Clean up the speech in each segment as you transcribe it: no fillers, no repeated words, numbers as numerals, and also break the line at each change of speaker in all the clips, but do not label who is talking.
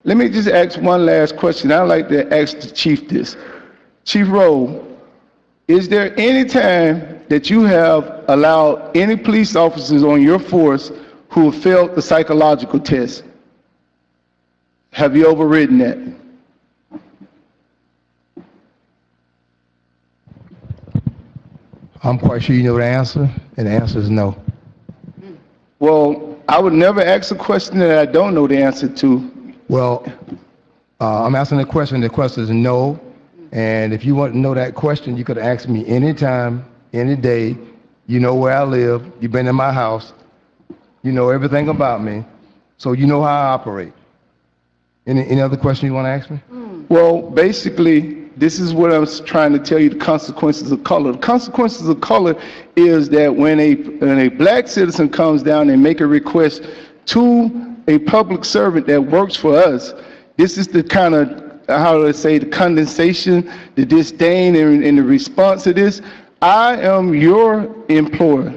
Let me just ask one last question. I'd like to ask the chief this. Chief Rolle, is there any time that you have allowed any police officers on your force who have failed the psychological test? Have you overridden that?
I'm quite sure you know the answer, and the answer is no.
Well, I would never ask a question that I don't know the answer to.
Well, I'm asking the question is no, and if you want to know that question, you could ask me anytime, any day. You know where I live, you've been in my house, you know everything about me, so you know how I operate. Any other question you want to ask me?
Well, basically, this is what I'm trying to tell you, the consequences of color. The consequences of color is that when a black citizen comes down and make a request to a public servant that works for us, this is the kind of, how do I say, the condensation, the disdain, and the response to this. I am your employer.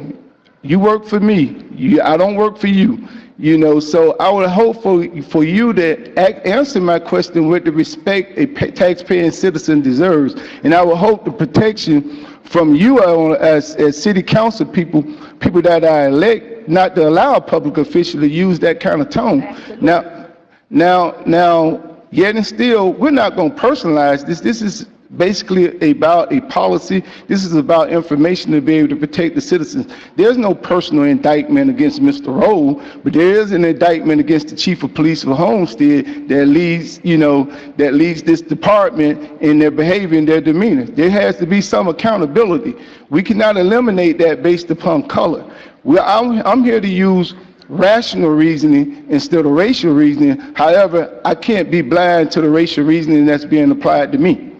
You work for me. I don't work for you. You know, so I would hope for you to answer my question with the respect a taxpaying citizen deserves. And I would hope the protection from you as city council people that I elect, not to allow a public official to use that kind of tone. Now, yet and still, we're not going to personalize this. This is basically about a policy. This is about information to be able to protect the citizens. There's no personal indictment against Mr. Rolle, but there is an indictment against the chief of police of Homestead that leads this department in their behavior and their demeanor. There has to be some accountability. We cannot eliminate that based upon color. I'm here to use rational reasoning instead of racial reasoning. However, I can't be blind to the racial reasoning that's being applied to me.